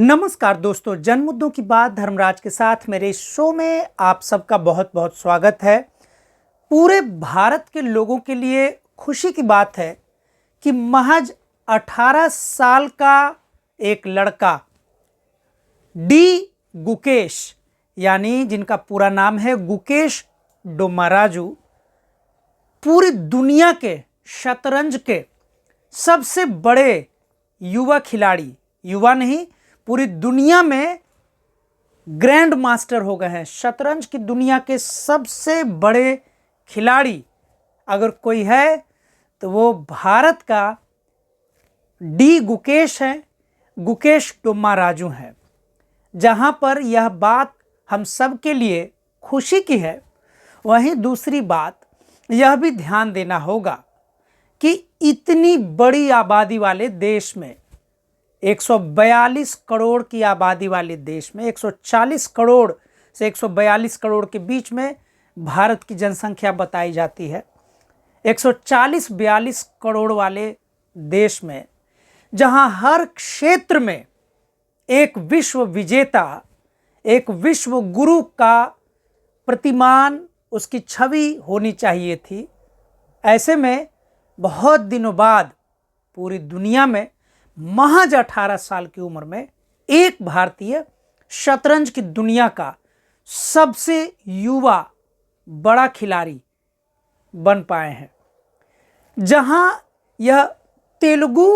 नमस्कार दोस्तों, जन मुद्दों की बात धर्मराज के साथ मेरे इस शो में आप सबका बहुत बहुत स्वागत है। पूरे भारत के लोगों के लिए खुशी की बात है कि महज 18 साल का एक लड़का डी गुकेश, यानी जिनका पूरा नाम है गुकेश डोम्माराजू, पूरी दुनिया के शतरंज के सबसे बड़े युवा खिलाड़ी, युवा नहीं पूरी दुनिया में ग्रैंड मास्टर हो गए हैं। शतरंज की दुनिया के सबसे बड़े खिलाड़ी अगर कोई है तो वो भारत का डी गुकेश है, गुकेश डोम्माराजू हैं। जहां पर यह बात हम सब के लिए खुशी की है, वहीं दूसरी बात यह भी ध्यान देना होगा कि इतनी बड़ी आबादी वाले देश में, 142 करोड़ की आबादी वाले देश में, 140 करोड़ से 142 करोड़ के बीच में भारत की जनसंख्या बताई जाती है। 140-42 करोड़ वाले देश में, जहां हर क्षेत्र में एक विश्व विजेता, एक विश्व गुरु का प्रतिमान, उसकी छवि होनी चाहिए थी, ऐसे में बहुत दिनों बाद पूरी दुनिया में महज 18 साल की उम्र में एक भारतीय शतरंज की दुनिया का सबसे युवा बड़ा खिलाड़ी बन पाए हैं। जहां यह तेलुगु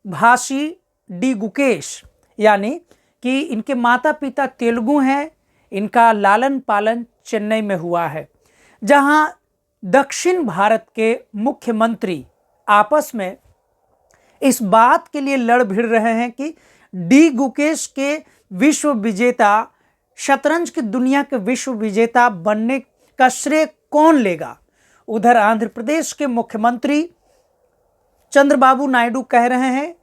भाषी डी गुकेश, यानी कि इनके माता पिता तेलुगु हैं, इनका लालन पालन चेन्नई में हुआ है। जहां दक्षिण भारत के मुख्यमंत्री आपस में इस बात के लिए लड़ भिड़ रहे हैं कि डी गुकेश के विश्व विजेता, शतरंज की दुनिया के विश्व विजेता बनने का श्रेय कौन लेगा। उधर आंध्र प्रदेश के मुख्यमंत्री चंद्रबाबू नायडू कह रहे हैं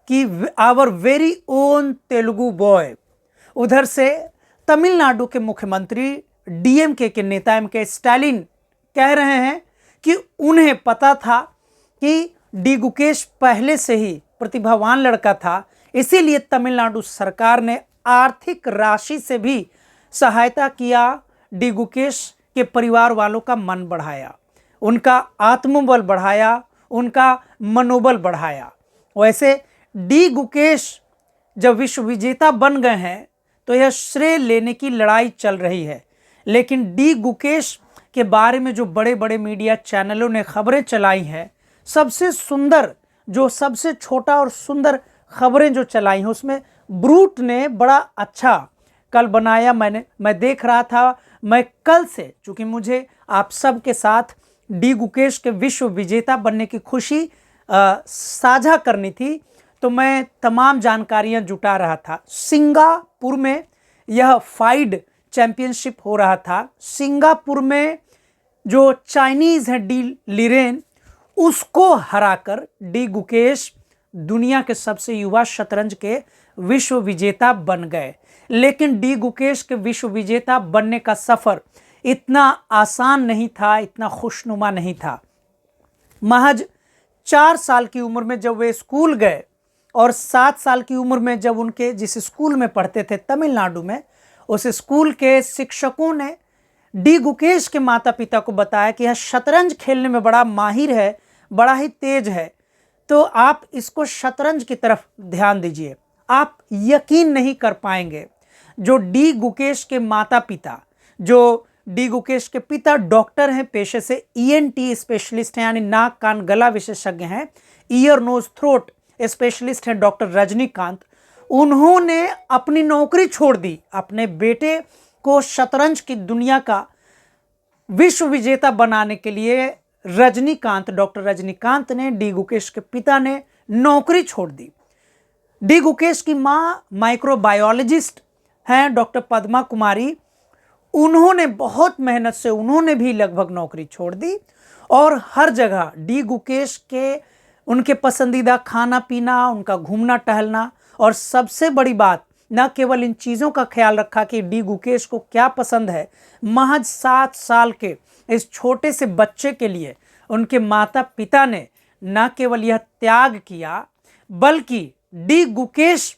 कि our very own Telugu boy. उधर से तमिलनाडु के मुख्यमंत्री डीएमके के नेता एमके स्टालिन कह रहे हैं कि उन्हें पता था कि डी गुकेश पहले से ही प्रतिभावान लड़का था, इसीलिए तमिलनाडु सरकार ने आर्थिक राशि से भी सहायता किया, डी गुकेश के परिवार वालों का मन बढ़ाया, उनका आत्मबल बढ़ाया, उनका मनोबल बढ़ाया। वैसे डी गुकेश जब विश्व विजेता बन गए हैं तो यह श्रेय लेने की लड़ाई चल रही है, लेकिन डी गुकेश के बारे में जो बड़े बड़े मीडिया चैनलों ने खबरें चलाई हैं, सबसे सुंदर, जो सबसे छोटा और सुंदर खबरें जो चलाई हैं, उसमें ब्रूट ने बड़ा अच्छा कल बनाया। मैं देख रहा था। मैं कल से, चूंकि मुझे आप सब के साथ डी गुकेश के विश्व विजेता बनने की खुशी साझा करनी थी, तो मैं तमाम जानकारियां जुटा रहा था। सिंगापुर में यह फाइड चैंपियनशिप हो रहा था। सिंगापुर में जो चाइनीज है डी लिरेन, उसको हराकर डी गुकेश दुनिया के सबसे युवा शतरंज के विश्व विजेता बन गए। लेकिन डी गुकेश के विश्व विजेता बनने का सफर इतना आसान नहीं था, इतना खुशनुमा नहीं था। महज 4 साल की उम्र में जब वे स्कूल गए और 7 साल की उम्र में जब उनके जिस स्कूल में पढ़ते थे तमिलनाडु में, उस स्कूल के शिक्षकों ने डी गुकेश के माता पिता को बताया कि यह शतरंज खेलने में बड़ा माहिर है, बड़ा ही तेज है, तो आप इसको शतरंज की तरफ ध्यान दीजिए। आप यकीन नहीं कर पाएंगे, जो डी गुकेश के माता पिता, जो डी गुकेश के पिता डॉक्टर हैं, पेशे से ईएनटी स्पेशलिस्ट हैं, यानी नाक कान गला विशेषज्ञ हैं, ईयर नोज थ्रोट स्पेशलिस्ट हैं डॉक्टर रजनीकांत, उन्होंने अपनी नौकरी छोड़ दी अपने बेटे को शतरंज की दुनिया का विश्व विजेता बनाने के लिए। डॉक्टर रजनीकांत ने, डी गुकेश के पिता ने नौकरी छोड़ दी। डी गुकेश की मां माइक्रोबायोलॉजिस्ट हैं डॉक्टर पद्मा कुमारी, उन्होंने बहुत मेहनत से, उन्होंने भी लगभग नौकरी छोड़ दी और हर जगह डी गुकेश के, उनके पसंदीदा खाना पीना, उनका घूमना टहलना, और सबसे बड़ी बात, न केवल इन चीज़ों का ख्याल रखा कि डी गुकेश को क्या पसंद है, महज 7 साल के इस छोटे से बच्चे के लिए उनके माता पिता ने न केवल यह त्याग किया, बल्कि डी गुकेश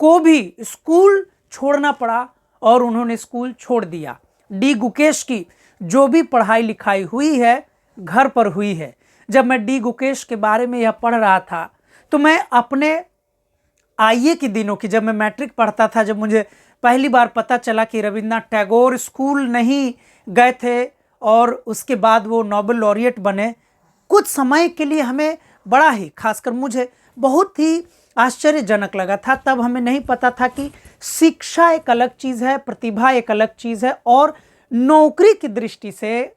को भी स्कूल छोड़ना पड़ा और उन्होंने स्कूल छोड़ दिया। डी गुकेश की जो भी पढ़ाई लिखाई हुई है घर पर हुई है। जब मैं डी गुकेश के बारे में यह पढ़ रहा था तो मैं अपने आईए के दिनों की, जब मैं मैट्रिक पढ़ता था, जब मुझे पहली बार पता चला कि रविन्द्रनाथ टैगोर स्कूल नहीं गए थे और उसके बाद वो नोबेल लॉरिएट बने, कुछ समय के लिए हमें बड़ा ही, खासकर मुझे बहुत ही आश्चर्यजनक लगा था। तब हमें नहीं पता था कि शिक्षा एक अलग चीज़ है, प्रतिभा एक अलग चीज़ है और नौकरी की दृष्टि से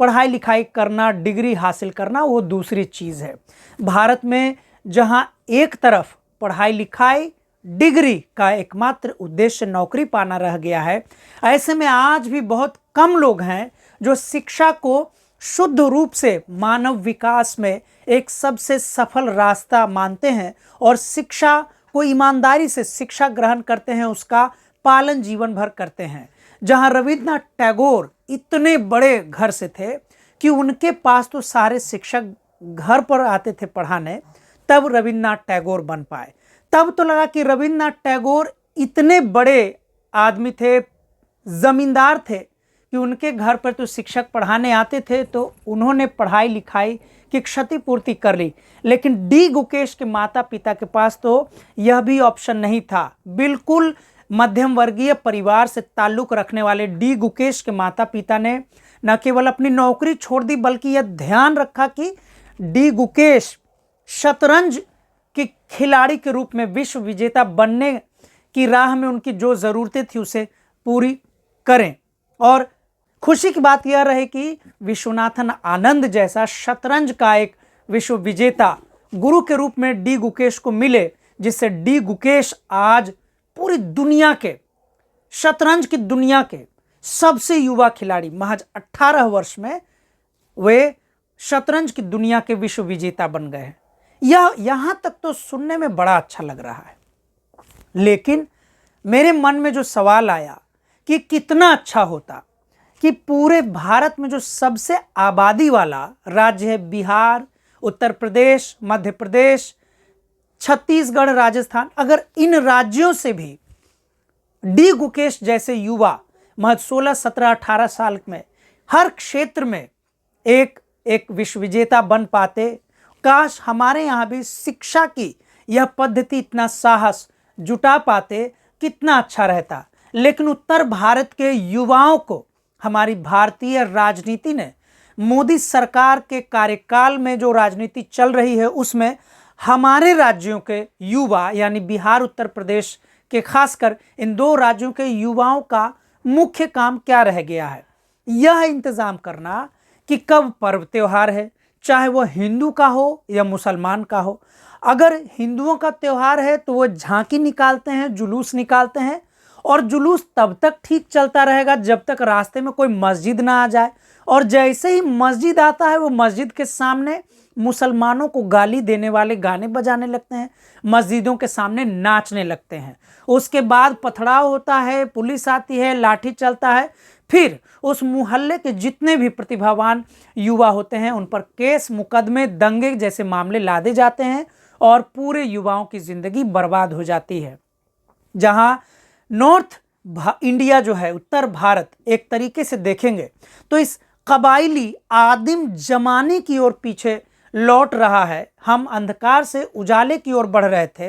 पढ़ाई लिखाई करना, डिग्री हासिल करना वो दूसरी चीज़ है। भारत में जहाँ एक तरफ पढ़ाई लिखाई डिग्री का एकमात्र उद्देश्य नौकरी पाना रह गया है, ऐसे में आज भी बहुत कम लोग हैं जो शिक्षा को शुद्ध रूप से मानव विकास में एक सबसे सफल रास्ता मानते हैं और शिक्षा को ईमानदारी से शिक्षा ग्रहण करते हैं, उसका पालन जीवन भर करते हैं। जहां रविन्द्रनाथ टैगोर इतने बड़े घर से थे कि उनके पास तो सारे शिक्षक घर पर आते थे पढ़ाने, तब रविन्द्रनाथ टैगोर बन पाए। तब तो लगा कि रविन्द्रनाथ टैगोर इतने बड़े आदमी थे, जमींदार थे कि उनके घर पर तो शिक्षक पढ़ाने आते थे, तो उन्होंने पढ़ाई लिखाई की क्षतिपूर्ति कर ली। लेकिन डी गुकेश के माता पिता के पास तो यह भी ऑप्शन नहीं था। बिल्कुल मध्यम वर्गीय परिवार से ताल्लुक रखने वाले डी गुकेश के माता पिता ने न केवल अपनी नौकरी छोड़ दी बल्कि यह ध्यान रखा कि डी गुकेश शतरंज के खिलाड़ी के रूप में विश्व विजेता बनने की राह में उनकी जो ज़रूरतें थी उसे पूरी करें। और खुशी की बात यह रहे कि विश्वनाथन आनंद जैसा शतरंज का एक विश्व विजेता गुरु के रूप में डी गुकेश को मिले, जिससे डी गुकेश आज पूरी दुनिया के, शतरंज की दुनिया के सबसे युवा खिलाड़ी, महज 18 वर्ष में वे शतरंज की दुनिया के विश्व विजेता बन गए हैं। यह यहाँ तक तो सुनने में बड़ा अच्छा लग रहा है, लेकिन मेरे मन में जो सवाल आया कि कितना अच्छा होता कि पूरे भारत में जो सबसे आबादी वाला राज्य है बिहार, उत्तर प्रदेश, मध्य प्रदेश, छत्तीसगढ़, राजस्थान, अगर इन राज्यों से भी डी गुकेश जैसे युवा महज 16, 17, 18 साल में हर क्षेत्र में एक विश्व विजेता बन पाते। काश हमारे यहाँ भी शिक्षा की यह पद्धति इतना साहस जुटा पाते, कितना अच्छा रहता। लेकिन उत्तर भारत के युवाओं को हमारी भारतीय राजनीति ने, मोदी सरकार के कार्यकाल में जो राजनीति चल रही है उसमें हमारे राज्यों के युवा यानी बिहार, उत्तर प्रदेश के, खासकर इन दो राज्यों के युवाओं का मुख्य काम क्या रह गया है? यह इंतजाम करना कि कब पर्व त्योहार है, चाहे वह हिंदू का हो या मुसलमान का हो। अगर हिंदुओं का त्यौहार है तो वो झांकी निकालते हैं, जुलूस निकालते हैं, और जुलूस तब तक ठीक चलता रहेगा जब तक रास्ते में कोई मस्जिद ना आ जाए। और जैसे ही मस्जिद आता है वो मस्जिद के सामने मुसलमानों को गाली देने वाले गाने बजाने लगते हैं, मस्जिदों के सामने नाचने लगते हैं। उसके बाद पथराव होता है, पुलिस आती है, लाठी चलता है, फिर उस मोहल्ले के जितने भी प्रतिभावान युवा होते हैं उन पर केस, मुकदमे, दंगे जैसे मामले लादे जाते हैं और पूरे युवाओं की जिंदगी बर्बाद हो जाती है। जहां नॉर्थ इंडिया जो है, उत्तर भारत, एक तरीके से देखेंगे तो इस कबाइली आदिम जमाने की ओर पीछे लौट रहा है। हम अंधकार से उजाले की ओर बढ़ रहे थे,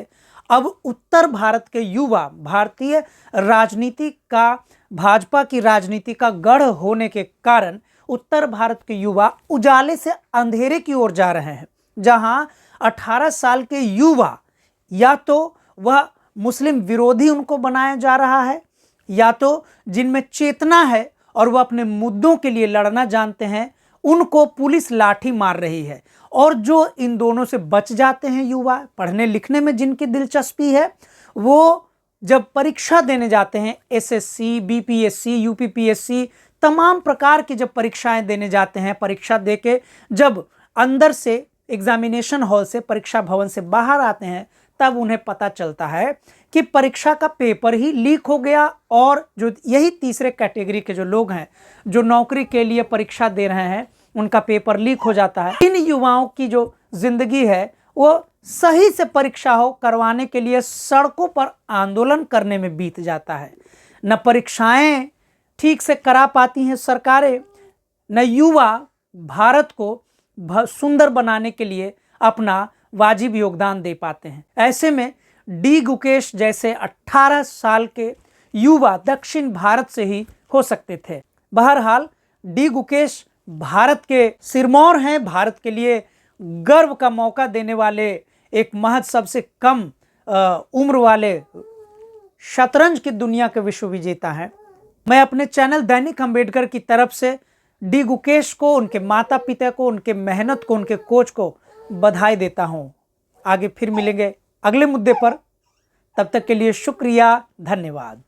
अब उत्तर भारत के युवा भारतीय राजनीति का, भाजपा की राजनीति का गढ़ होने के कारण उत्तर भारत के युवा उजाले से अंधेरे की ओर जा रहे हैं। जहां 18 साल के युवा या तो वह मुस्लिम विरोधी उनको बनाया जा रहा है, या तो जिनमें चेतना है और वह अपने मुद्दों के लिए लड़ना जानते हैं उनको पुलिस लाठी मार रही है। और जो इन दोनों से बच जाते हैं युवा, पढ़ने लिखने में जिनकी दिलचस्पी है, वो जब परीक्षा देने जाते हैं, एसएससी, बीपीएससी, यूपीपीएससी, तमाम प्रकार की जब परीक्षाएं देने जाते हैं, परीक्षा देके जब अंदर से एग्जामिनेशन हॉल से, परीक्षा भवन से बाहर आते हैं, तब उन्हें पता चलता है कि परीक्षा का पेपर ही लीक हो गया। और जो यही तीसरे कैटेगरी के जो लोग हैं जो नौकरी के लिए परीक्षा दे रहे हैं, उनका पेपर लीक हो जाता है। इन युवाओं की जो जिंदगी है वो सही से परीक्षा हो करवाने के लिए सड़कों पर आंदोलन करने में बीत जाता है। न परीक्षाएं ठीक से करा पाती हैं सरकारें, न युवा भारत को सुंदर बनाने के लिए अपना वाजिब योगदान दे पाते हैं। ऐसे में डी गुकेश जैसे 18 साल के युवा दक्षिण भारत से ही हो सकते थे। बहरहाल डी गुकेश भारत के सिरमौर हैं, भारत के लिए गर्व का मौका देने वाले एक महज सबसे कम उम्र वाले शतरंज की दुनिया के विश्व विजेता हैं। मैं अपने चैनल दैनिक अंबेडकर की तरफ से डी गुकेश को, उनके माता पिता को, उनके मेहनत को, उनके कोच को बधाई देता हूं। आगे फिर मिलेंगे अगले मुद्दे पर, तब तक के लिए शुक्रिया, धन्यवाद।